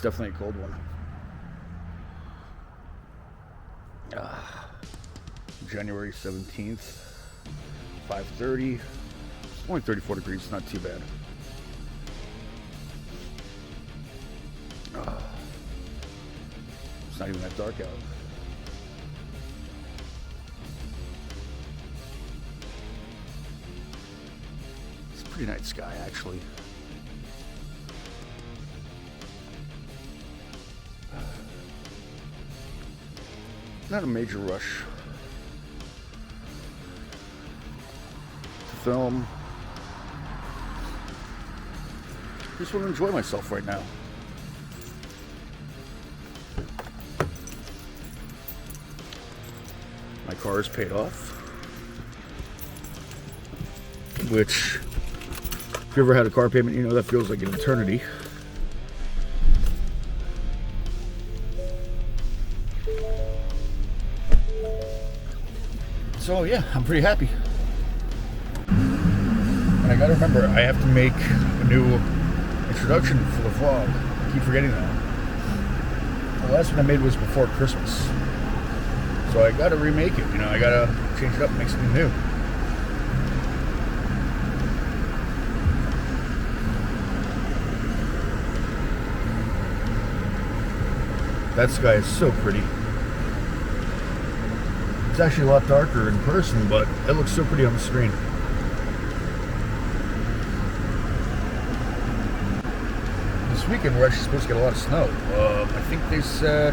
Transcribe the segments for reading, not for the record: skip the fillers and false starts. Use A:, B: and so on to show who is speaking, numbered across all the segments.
A: definitely a cold one. January 17th, 5:30. It's only 34 degrees, not too bad. It's not even that dark out. It's a pretty nice sky, actually. Not a major rush to film. Just want to enjoy myself right now. My car is paid off, which, if you ever had a car payment, you know that feels like an eternity. So yeah, I'm pretty happy. And I gotta remember, I have to make a new introduction for the vlog. I keep forgetting that. The last one I made was before Christmas. So I gotta remake it, you know, I gotta change it up and make something new. That sky is so pretty. It's actually a lot darker in person, but it looks so pretty on the screen. This weekend we're actually supposed to get a lot of snow. I think they said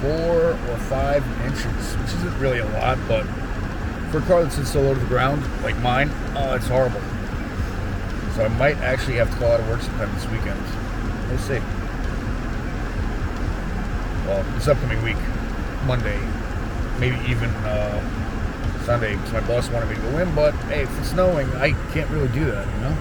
A: 4 or 5 inches, which isn't really a lot, but for a car that sits so low to the ground, like mine, it's horrible. So I might actually have to call out of work sometime this weekend. We'll see. Well, this upcoming week, Monday, maybe even Sunday, because my boss wanted me to go in, but hey, if it's snowing, I can't really do that, you know?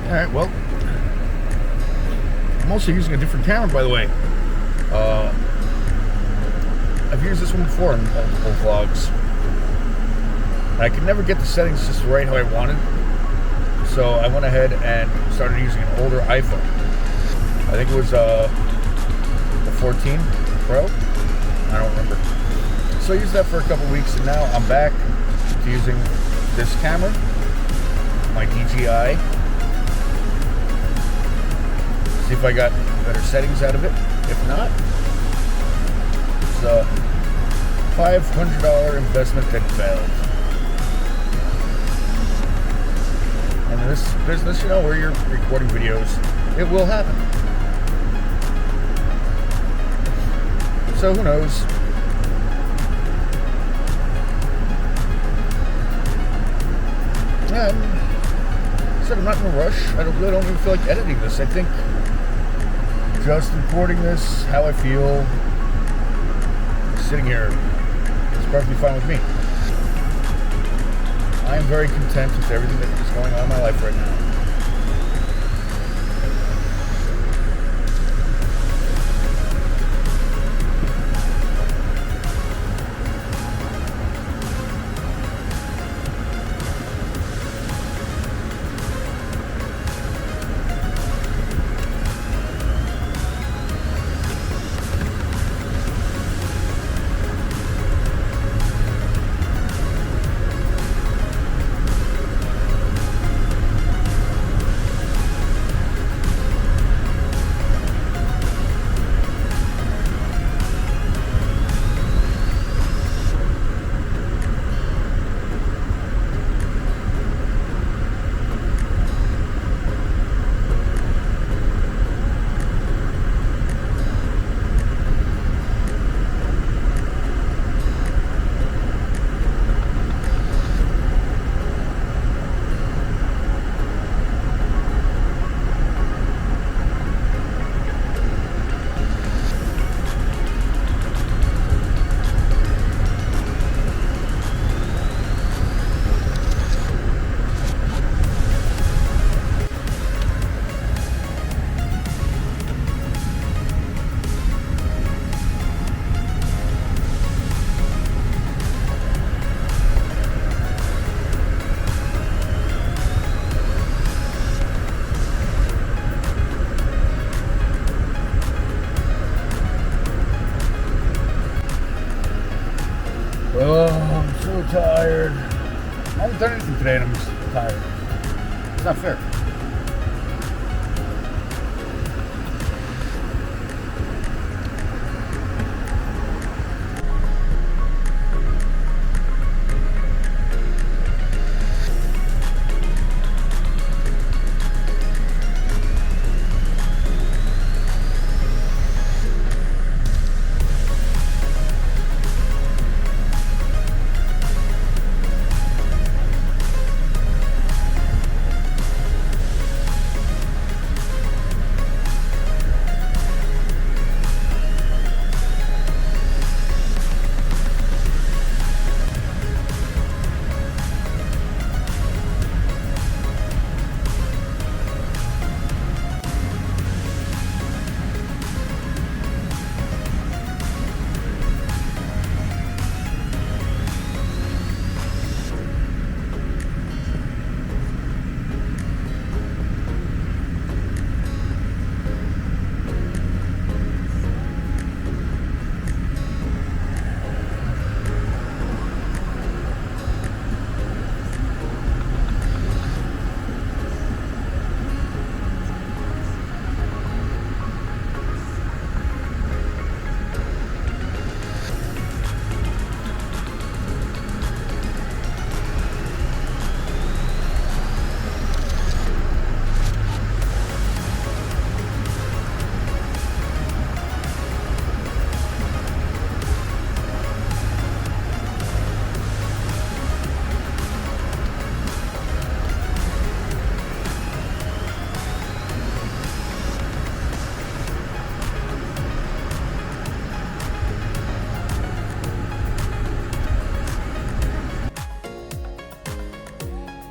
A: Alright, well, I'm also using a different camera, by the way. I've used this one before in multiple vlogs. I could never get the settings just right how I wanted. So I went ahead and started using an older iPhone. I think it was the 14 Pro. I don't remember. So I used that for a couple weeks, and now I'm back to using this camera, my DJI. See if I got better settings out of it. If not, it's a $500 investment that failed. And in this business, you know, where you're recording videos, it will happen. So who knows? Yeah, I said I'm not in a rush. I really don't even feel like editing this. I think just recording this, how I feel, sitting here, is perfectly fine with me. I am very content with everything that is going on in my life right now. Oh, I'm so tired. I haven't done anything today and I'm just tired. It's not fair.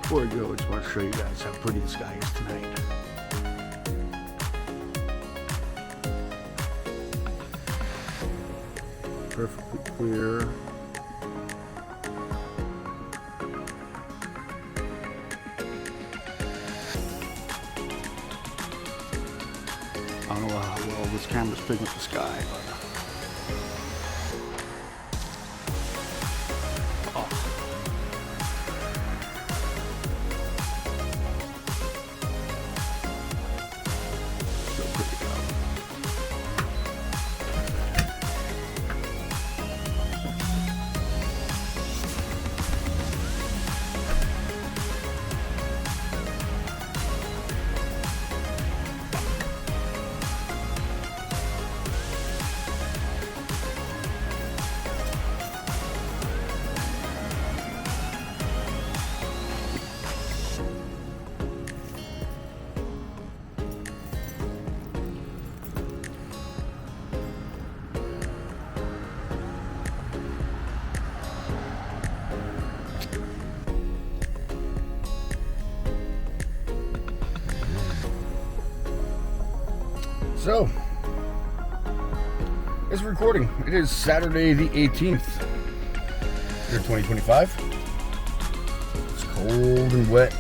A: Before I go, I just want to show you guys how pretty the sky is tonight. Perfectly clear. I don't know how well this camera's picking up the sky, but so, it's recording. It is Saturday the 18th, year 2025. It's cold and wet.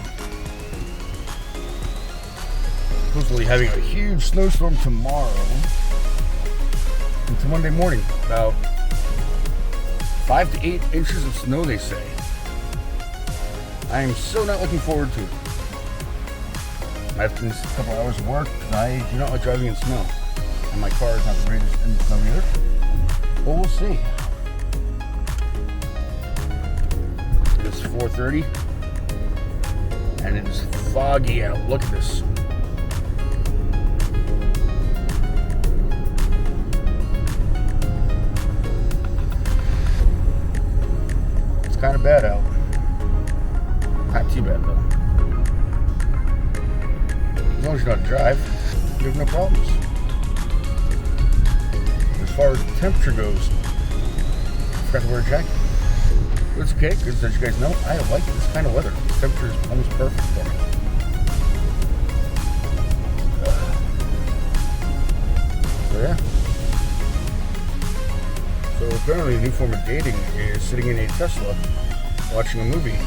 A: Supposedly having a huge snowstorm tomorrow into Monday morning. About 5 to 8 inches of snow, they say. I am so not looking forward to it. After this couple hours of work, I do not like driving in snow. And my car is not the greatest in the snow either. But we'll see. It's 4:30. And it is foggy out. Look at this. It's kind of bad out. Not too bad though. As long as you know how to drive, you have no problems. As far as the temperature goes, I forgot to wear a jacket. But it's okay, because as you guys know, I like this kind of weather. This temperature is almost perfect for me. So yeah. So apparently a new form of dating is sitting in a Tesla, watching a movie,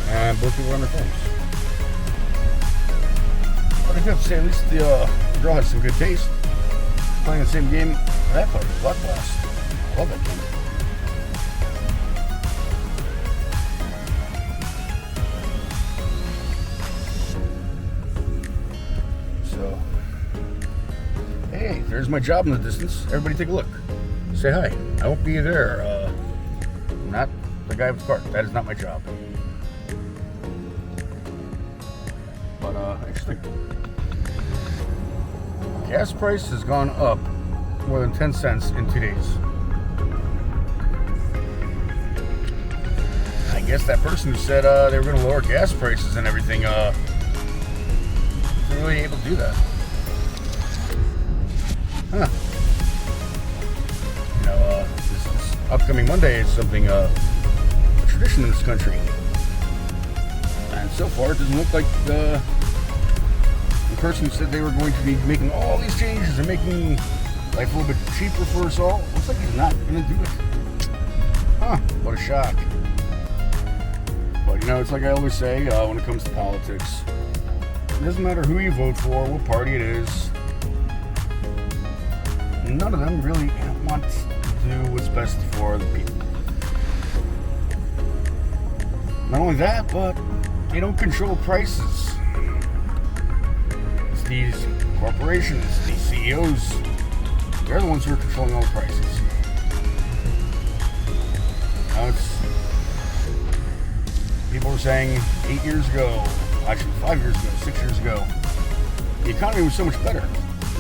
A: and both people are on their phones. But I have to say, at least the girl has some good taste. Playing the same game that I play, Blood Blast. I love that game. there's my job in the distance. Everybody take a look. Say hi. I won't be there. I'm not the guy with the cart. That is not my job. But interesting. Gas price has gone up more than 10 cents in 2 days. I guess that person who said they were going to lower gas prices and everything isn't really able to do that. Huh. You know, this upcoming Monday is something, a tradition in this country. And so far, it doesn't look like the person who said they were going to be making all these changes and making life a little bit cheaper for us all, looks like he's not going to do it. Huh, what a shock. But, you know, it's like I always say when it comes to politics. It doesn't matter who you vote for, what party it is. None of them really want to do what's best for the people. Not only that, but they don't control prices. It's these corporations, these CEOs, they're the ones who are controlling all the prices. Now people were saying 8 years ago, actually 5 years ago, 6 years ago, the economy was so much better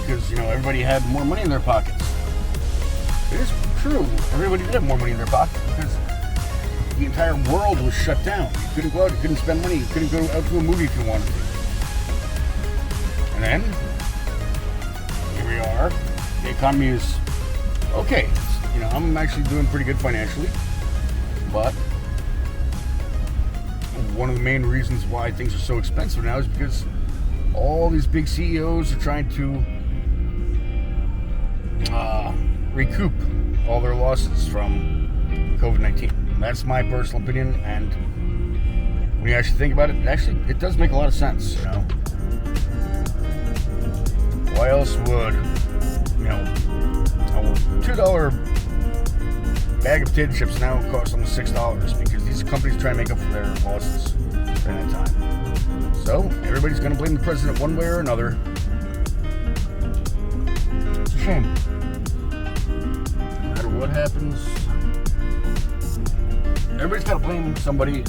A: because, you know, everybody had more money in their pockets. It is true, everybody did have more money in their pockets because the entire world was shut down. You couldn't go out, you couldn't spend money, you couldn't go out to a movie if you wanted to. And then, here we are, the economy is okay. You know, I'm actually doing pretty good financially, but one of the main reasons why things are so expensive now is because all these big CEOs are trying to recoup all their losses from COVID-19. That's my personal opinion, and when you actually think about it, it does make a lot of sense, you know. Why else would, you know, a $2 bag of potato chips now cost almost $6 because these companies try to make up for their losses during that time. So, everybody's going to blame the president one way or another. It's a shame. No matter what happens, everybody's got to blame somebody,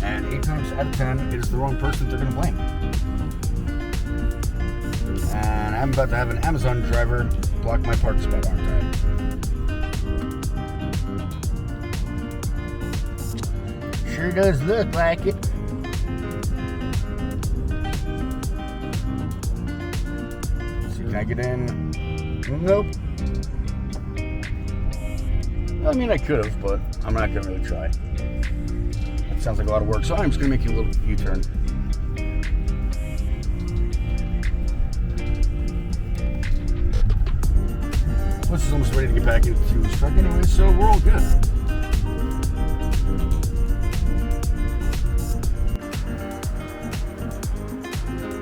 A: and 8 times out of 10, it is the wrong person they're going to blame. And I'm about to have an Amazon driver block my parking spot, aren't I? Sure does look like it. See, can I get in? Nope. I mean, I could have, but I'm not going to really try. That sounds like a lot of work, so I'm just going to make you a little U-turn. This is almost ready to get back into his truck anyway, so we're all good.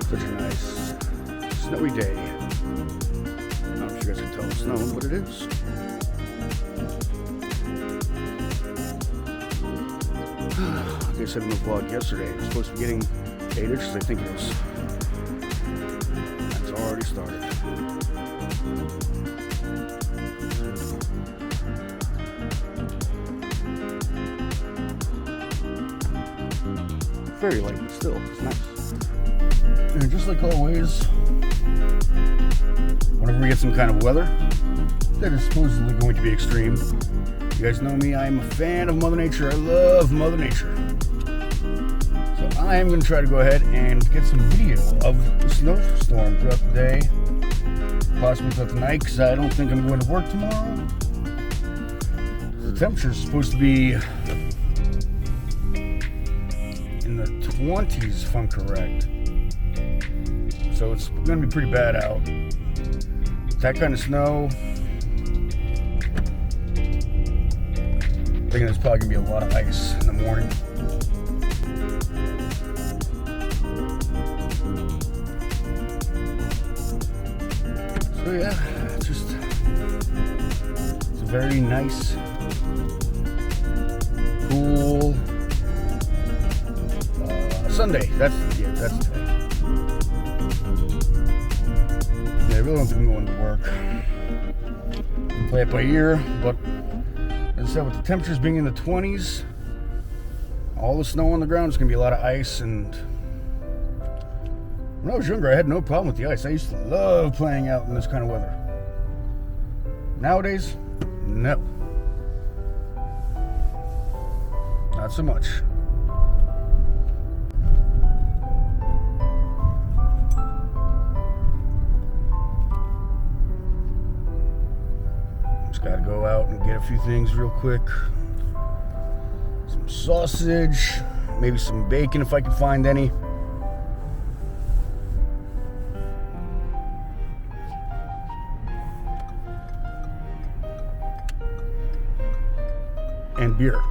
A: Such a nice snowy day. I don't know if you guys can tell it's snowing, but it is. Like I said in the vlog yesterday, it was supposed to be getting 8 inches, I think it is. That's already started. Very light, but still, it's nice. And just like always, whenever we get some kind of weather that is supposedly going to be extreme, you guys know me, I'm a fan of Mother Nature. I love Mother Nature. So I am going to try to go ahead and get some video of the snowstorm throughout the day, possibly throughout the night, because I don't think I'm going to work tomorrow. The temperature is supposed to be in the 20s, if I'm correct. So it's going to be pretty bad out. That kind of snow, I'm thinking there's probably going to be a lot of ice in the morning. So yeah, it's a very nice, cool Sunday. That's today. Yeah, I really don't think I'm going to work. Play it by ear, but as I said, with the temperatures being in the 20s, all the snow on the ground is going to be a lot of ice. And when I was younger, I had no problem with the ice. I used to love playing out in this kind of weather. Nowadays, no. Not so much. Just gotta go out and get a few things real quick. Some sausage, maybe some bacon if I can find any. And beer.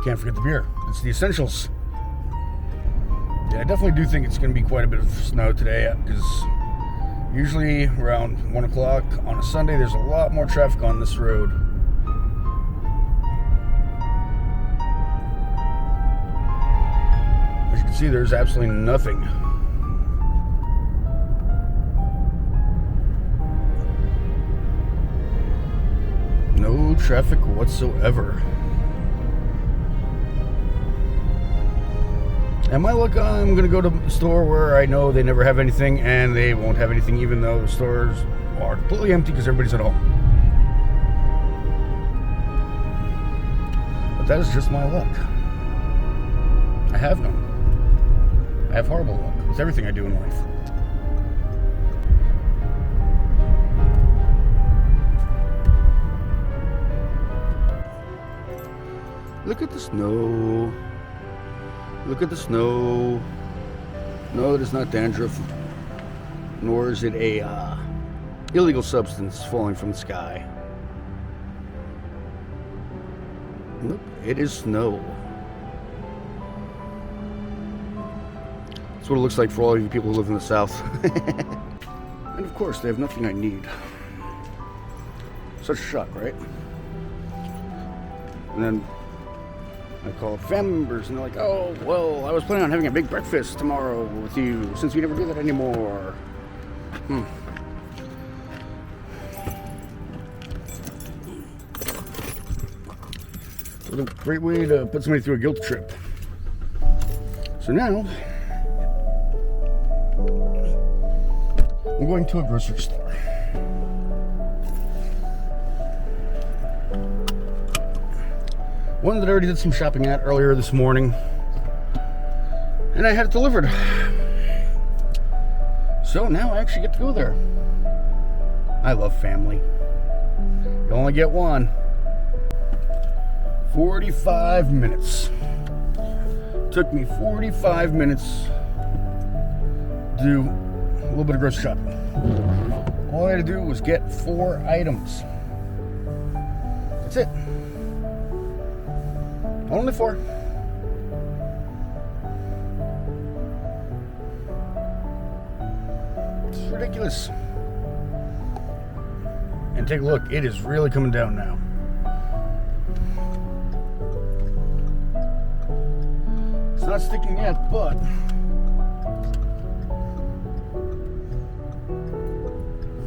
A: Can't forget the beer. It's the essentials. Yeah, I definitely do think it's going to be quite a bit of snow today, because usually around 1 o'clock on a Sunday, there's a lot more traffic on this road. As you can see, there's absolutely nothing. No traffic whatsoever. And my luck, I'm going to go to a store where I know they never have anything, and they won't have anything even though the stores are completely empty because everybody's at home. But that is just my luck. I have none. I have horrible luck with everything I do in life. Look at the snow. Look at the snow. No, it is not dandruff, nor is it a illegal substance falling from the sky. Nope, it is snow. That's what it looks like for all of you people who live in the South. And of course, they have nothing I need. Such a shock, right? And then I called family members, and they're like, oh, well, I was planning on having a big breakfast tomorrow with you, since we never do that anymore. What a great way to put somebody through a guilt trip. So now, I'm going to a grocery store. One that I already did some shopping at earlier this morning, and I had it delivered. So now I actually get to go there. I love family. You only get one. 45 minutes. Took me 45 minutes to do a little bit of grocery shopping. All I had to do was get 4 items. That's it. Only 4. It's ridiculous. And take a look, it is really coming down now. It's not sticking yet, but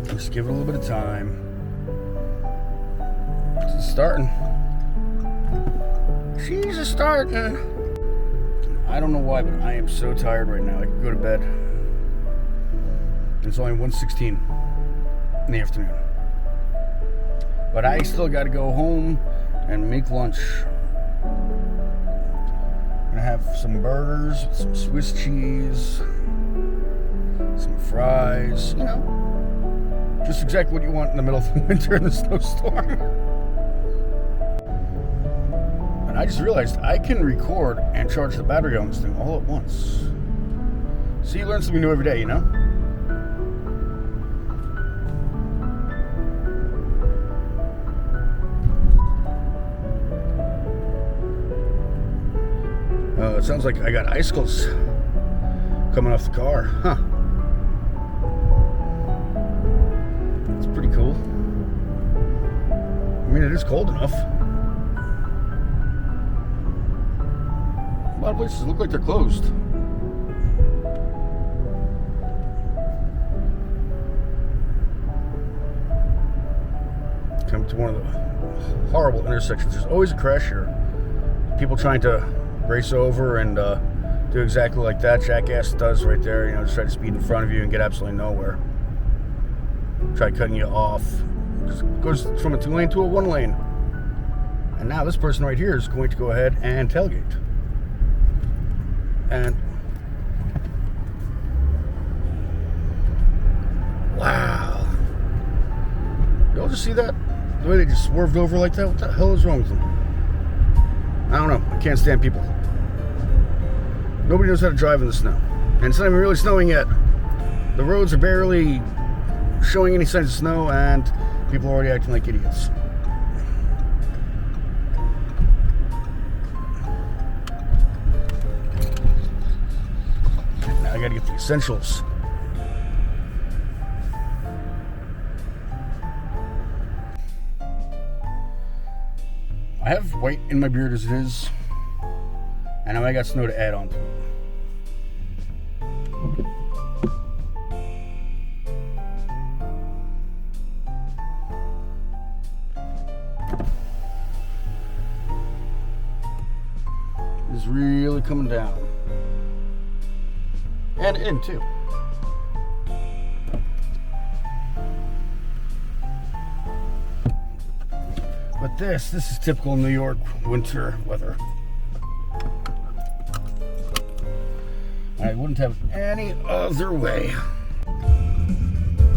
A: just give it a little bit of time. It's starting. She's a starting. I don't know why, but I am so tired right now. I could go to bed. It's only 1:16 in the afternoon. But I still got to go home and make lunch. I'm gonna have some burgers, some Swiss cheese, some fries, you know, just exactly what you want in the middle of the winter in the snowstorm. And I just realized I can record and charge the battery on this thing all at once. So you learn something new every day, you know? It sounds like I got icicles coming off the car. Huh. It's pretty cool. I mean, it is cold enough. A lot of places look like they're closed. one of the horrible intersections. There's always a crash here. People trying to race over and do exactly like that jackass does right there. You know, just try to speed in front of you and get absolutely nowhere. Try cutting you off. Just goes from a 2-lane to a 1-lane. And now this person right here is going to go ahead and tailgate. And wow. Y'all just see that? The way they just swerved over like that? What the hell is wrong with them? I don't know. I can't stand people. Nobody knows how to drive in the snow. And it's not even really snowing yet. The roads are barely showing any signs of snow, and people are already acting like idiots. Now I gotta get the essentials. I have white in my beard as it is, and now I got snow to add on to it. It's really coming down. And in too. But this is typical New York winter weather. I wouldn't have it any other way.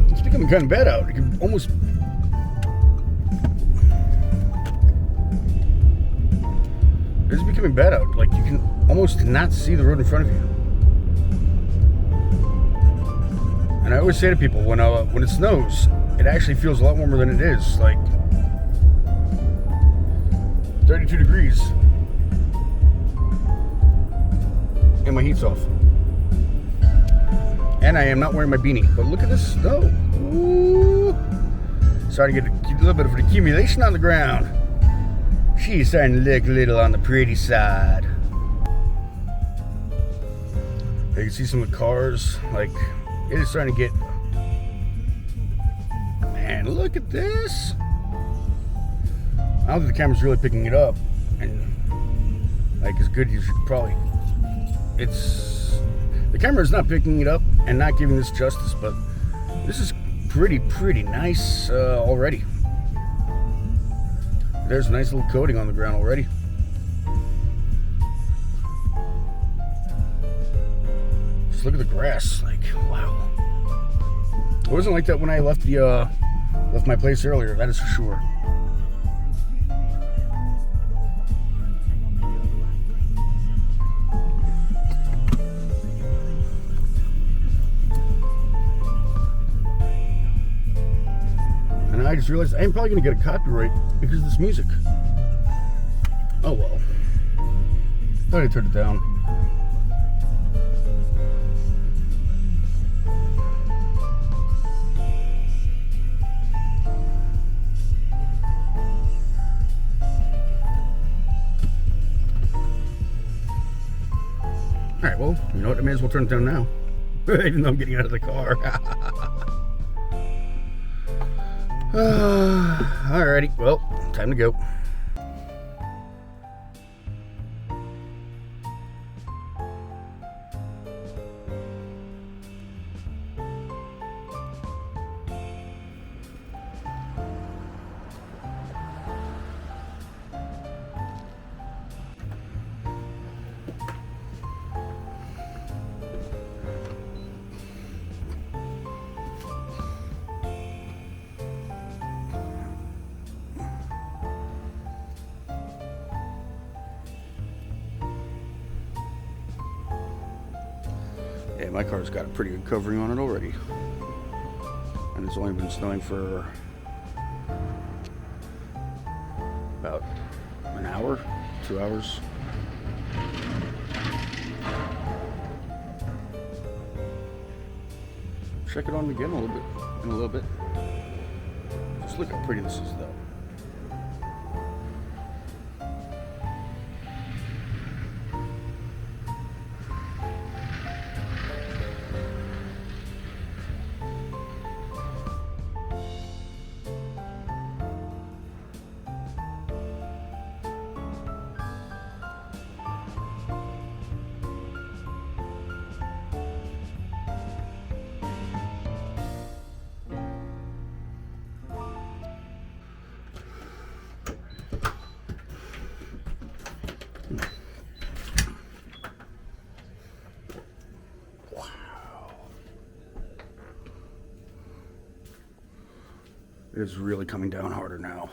A: It's becoming kind of bad out. You can almost... It's becoming bad out. Like, you can almost not see the road in front of you. And I always say to people, when it snows, it actually feels a lot warmer than it is. Like, 32 degrees. And my heat's off. And I am not wearing my beanie. But look at this snow. Ooh. Starting to get a little bit of an accumulation on the ground. She's starting to look a little on the pretty side. You can see some of the cars. Like, it is starting to get... Man, look at this. I don't think the camera's really picking it up, and like as good as you should probably. The camera is not picking it up and not giving this justice, but this is pretty nice already. There's a nice little coating on the ground already. Just look at the grass, like wow. It wasn't like that when I left my place earlier. That is for sure. I just realized I'm probably going to get a copyright because of this music. Oh well. Thought I turned it down. Alright, well, you know what? I may as well turn it down now. Even though I'm getting out of the car. Alrighty, well, time to go. Yeah, my car's got a pretty good covering on it already. And it's only been snowing for about an hour, 2 hours. Check it on again in a little bit. Just look how pretty this is though. It is really coming down harder now.